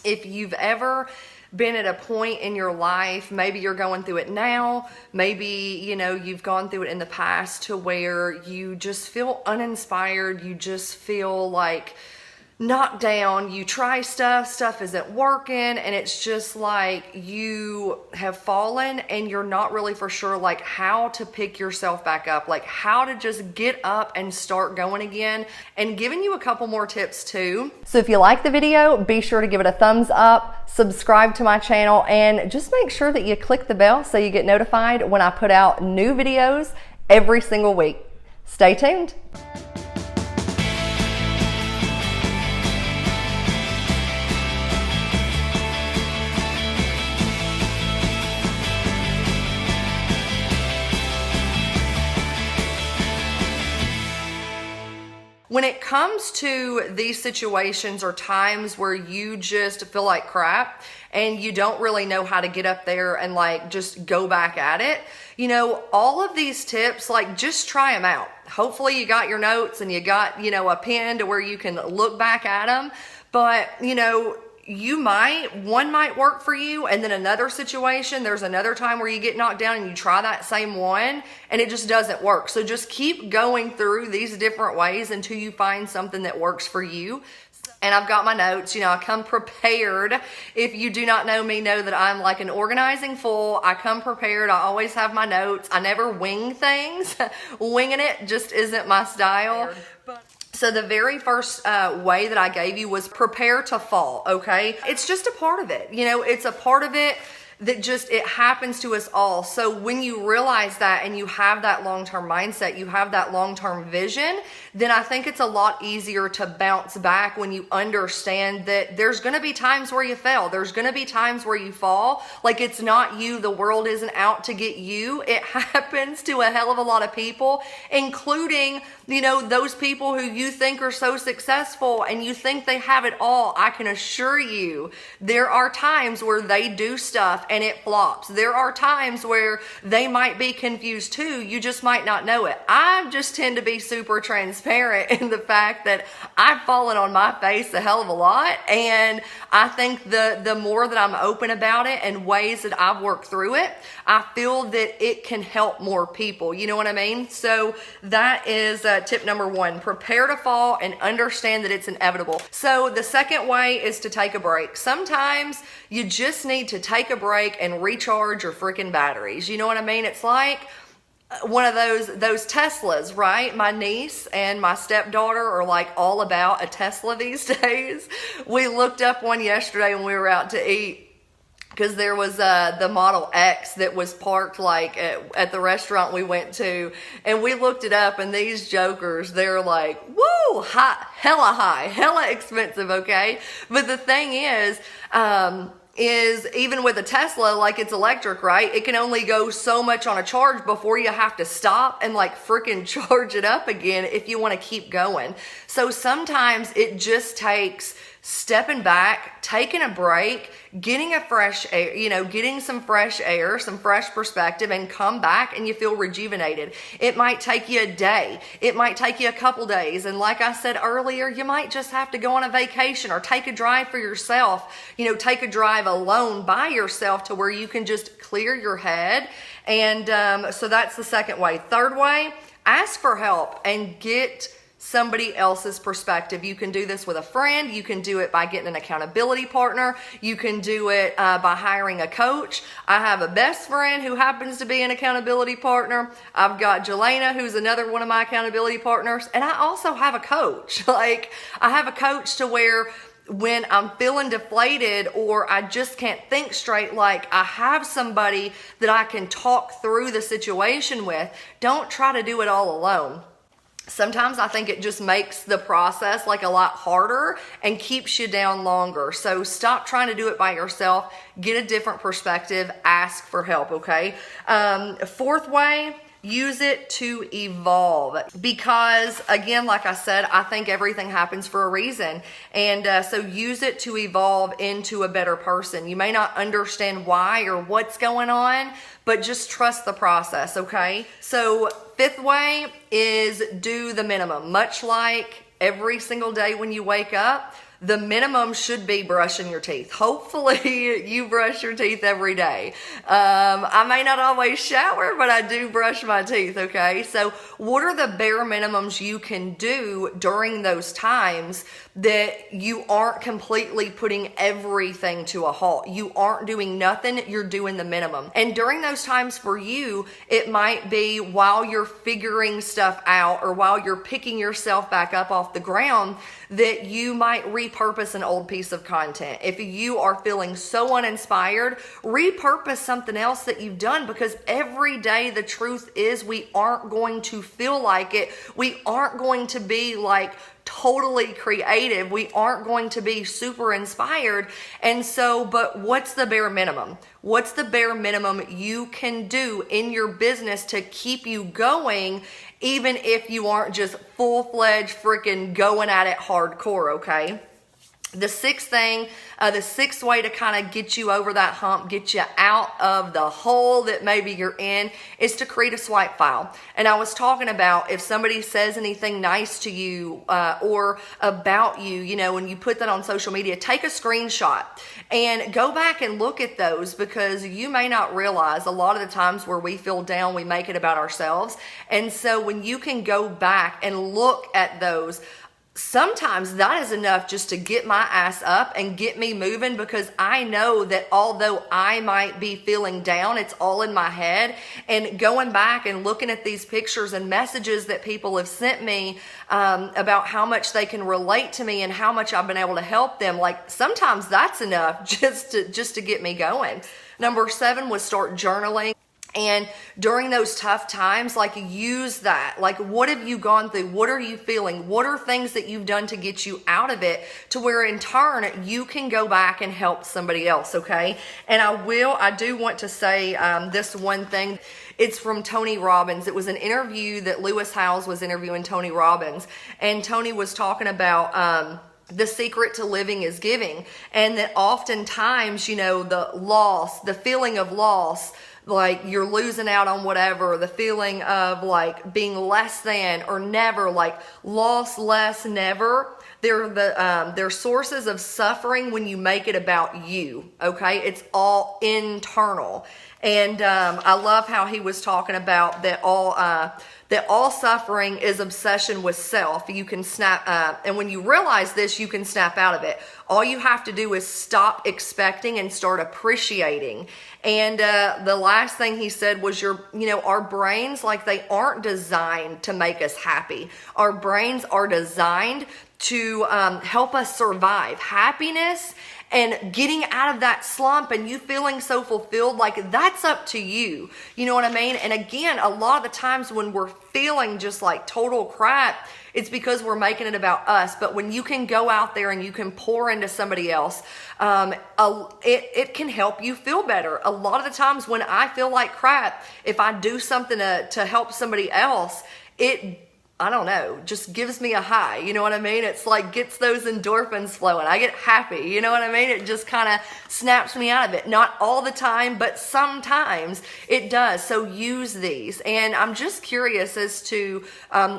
If you've ever been at a point in your life, maybe you're going through it now, maybe, you know, you've gone through it in the past to where you just feel uninspired, you just feel like knocked down, you try stuff isn't working, and it's just like you have fallen and you're not really for sure like how to pick yourself back up, like how to just get up and start going again, and giving you a couple more tips too. So if you like the video, be sure to give it a thumbs up, subscribe to my channel, and just make sure that you click the bell so you get notified when I put out new videos every single week. Stay tuned. When it comes to these situations or times where you just feel like crap and you don't really know how to get up there and like just go back at it, you know, all of these tips, like just try them out. Hopefully you got your notes and you got, you know, a pen to where you can look back at them. But, you know, one might work for you, and then another situation, there's another time where you get knocked down and you try that same one and it just doesn't work. So just keep going through these different ways until you find something that works for you. And I've got my notes, you know, I come prepared. If you do not know me, know that I'm like an organizing fool. I come prepared. I always have my notes. I never wing things. Winging it just isn't my style. So the very first way that I gave you was prepare to fall, okay? It's just a part of it. You know, it's a part of it that just, it happens to us all. So when you realize that and you have that long-term mindset, you have that long-term vision, then I think it's a lot easier to bounce back when you understand that there's going to be times where you fail. There's going to be times where you fall. Like, it's not you. The world isn't out to get you. It happens to a hell of a lot of people, including, you know, those people who you think are so successful and you think they have it all. I can assure you there are times where they do stuff and it flops. There are times where they might be confused too. You just might not know it. I just tend to be super transparent in the fact that I've fallen on my face a hell of a lot. And I think the more that I'm open about it and ways that I've worked through it, I feel that it can help more people. You know what I mean? So that is tip number one. Prepare to fall and understand that it's inevitable. So the second way is to take a break. Sometimes you just need to take a break and recharge your freaking batteries. You know what I mean? It's like one of those Teslas, right? My niece and my stepdaughter are like all about a Tesla these days. We looked up one yesterday when we were out to eat, because there was the Model X that was parked like at the restaurant we went to, and we looked it up, and these jokers, they're like, woo, hella expensive, okay? But the thing is even with a Tesla, like, it's electric, right? It can only go so much on a charge before you have to stop and like freaking charge it up again if you want to keep going. So sometimes it just takes stepping back, taking a break, getting a fresh air, you know, getting some fresh air, some fresh perspective, and come back and you feel rejuvenated. It might take you a day. It might take you a couple days. And like I said earlier, you might just have to go on a vacation or take a drive for yourself, you know, take a drive alone by yourself to where you can just clear your head. And so that's the second way. Third way, ask for help and get somebody else's perspective. You can do this with a friend. You can do it by getting an accountability partner. You can do it by hiring a coach. I have a best friend who happens to be an accountability partner. I've got Jelena, who's another one of my accountability partners. And I also have a coach. Like, I have a coach to where when I'm feeling deflated or I just can't think straight, like, I have somebody that I can talk through the situation with. Don't try to do it all alone. Sometimes I think it just makes the process like a lot harder and keeps you down longer. So stop trying to do it by yourself. Get a different perspective. Ask for help, okay? Fourth way, use it to evolve. Because again, like I said, I think everything happens for a reason. And so use it to evolve into a better person. You may not understand why or what's going on, but just trust the process, okay? So fifth way is do the minimum. Much like every single day when you wake up, the minimum should be brushing your teeth. Hopefully you brush your teeth every day. I may not always shower, but I do brush my teeth, okay? So what are the bare minimums you can do during those times that you aren't completely putting everything to a halt? You aren't doing nothing, you're doing the minimum. And during those times for you, it might be while you're figuring stuff out or while you're picking yourself back up off the ground that you might repurpose an old piece of content. If you are feeling so uninspired, repurpose something else that you've done, because every day the truth is we aren't going to feel like it. We aren't going to be like totally creative. We aren't going to be super inspired. And so, but what's the bare minimum? What's the bare minimum you can do in your business to keep you going, even if you aren't just full-fledged freaking going at it hardcore, okay? The sixth way to kind of get you over that hump, get you out of the hole that maybe you're in, is to create a swipe file. And I was talking about if somebody says anything nice to you or about you, you know, when you put that on social media, take a screenshot and go back and look at those, because you may not realize a lot of the times where we feel down, we make it about ourselves. And so when you can go back and look at those, sometimes that is enough just to get my ass up and get me moving, because I know that although I might be feeling down, it's all in my head. And going back and looking at these pictures and messages that people have sent me about how much they can relate to me and how much I've been able to help them, like sometimes that's enough just to get me going. Number 7 was start journaling. And during those tough times, like use that. Like, what have you gone through? What are you feeling? What are things that you've done to get you out of it, to where in turn you can go back and help somebody else, okay? And I do want to say this one thing. It's from Tony Robbins. It was an interview that Lewis Howes was interviewing Tony Robbins. And Tony was talking about the secret to living is giving. And that oftentimes, you know, the feeling of loss, like you're losing out on whatever, the feeling of like being less than or never, like loss, less, never. They're sources of suffering when you make it about you, okay? It's all internal. And I love how he was talking about that all suffering is obsession with self. You can snap, and when you realize this, you can snap out of it. All you have to do is stop expecting and start appreciating. And the last thing he said was our brains, like they aren't designed to make us happy. Our brains are designed to help us survive. Happiness and getting out of that slump and you feeling so fulfilled, like that's up to you. You know what I mean? And again, a lot of the times when we're feeling just like total crap, it's because we're making it about us. But when you can go out there and you can pour into somebody else, it can help you feel better. A lot of the times when I feel like crap, if I do something to help somebody else, I don't know, just gives me a high. You know what I mean? It's like gets those endorphins flowing. I get happy. You know what I mean? It just kind of snaps me out of it. Not all the time, but sometimes it does. So use these. And I'm just curious as to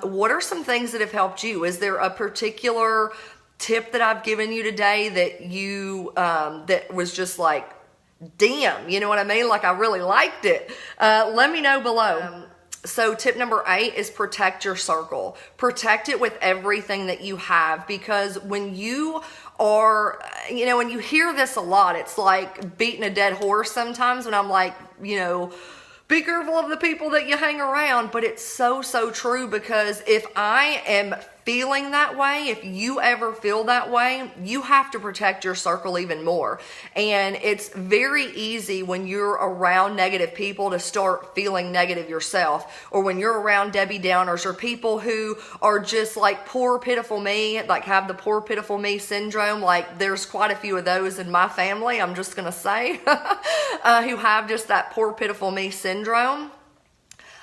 what are some things that have helped you? Is there a particular tip that I've given you today that that was just like, damn, you know what I mean? Like I really liked it. Let me know below. So tip number 8 is protect your circle. Protect it with everything that you have, because when you are, when you hear this a lot, it's like beating a dead horse sometimes when I'm like, be careful of the people that you hang around. But it's so, so true, because if I am feeling that way, if you ever feel that way, you have to protect your circle even more. And it's very easy when you're around negative people to start feeling negative yourself, or when you're around Debbie Downers or people who are just like poor pitiful me, like have the poor pitiful me syndrome. Like there's quite a few of those in my family, I'm just gonna say, who have just that poor pitiful me syndrome.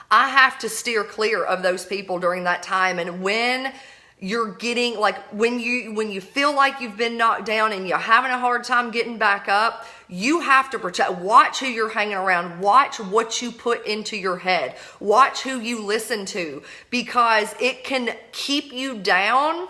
I have to steer clear of those people during that time. And when you're getting like, when you feel like you've been knocked down and you're having a hard time getting back up, you have to watch who you're hanging around. Watch what you put into your head. Watch who you listen to, because it can keep you down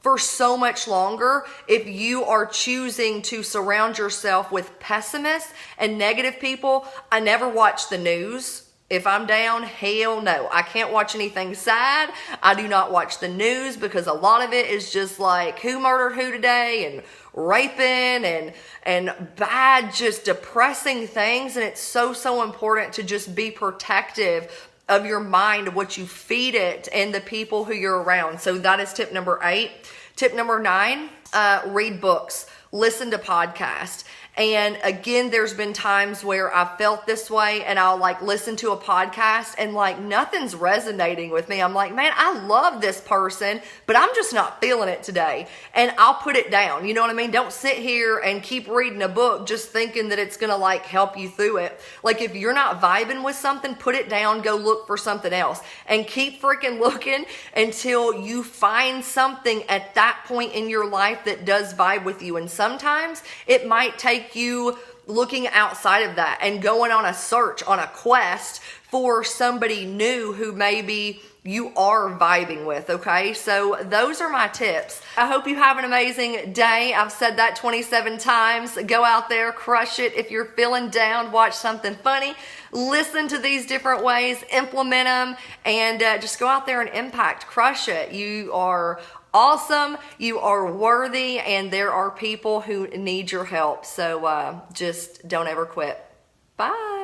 for so much longer if you are choosing to surround yourself with pessimists and negative people. I never watch the news. If I'm down, hell no. I can't watch anything sad. I do not watch the news because a lot of it is just like who murdered who today and raping and bad, just depressing things. And it's so important to just be protective of your mind, what you feed it, and the people who you're around. So that is tip number 8. Tip number 9, read books, listen to podcasts. And again, there's been times where I felt this way and I'll like listen to a podcast and like nothing's resonating with me. I'm like, man, I love this person, but I'm just not feeling it today. And I'll put it down. You know what I mean? Don't sit here and keep reading a book just thinking that it's going to like help you through it. Like if you're not vibing with something, put it down, go look for something else and keep freaking looking until you find something at that point in your life that does vibe with you. And sometimes it might take you looking outside of that and going on a search, on a quest for somebody new who maybe you are vibing with, okay? So those are my tips. I hope you have an amazing day. I've said that 27 times. Go out there, crush it. If you're feeling down, watch something funny. Listen to these different ways, implement them, and just go out there and impact, crush it. You are awesome, you are worthy, and there are people who need your help. So just don't ever quit. Bye.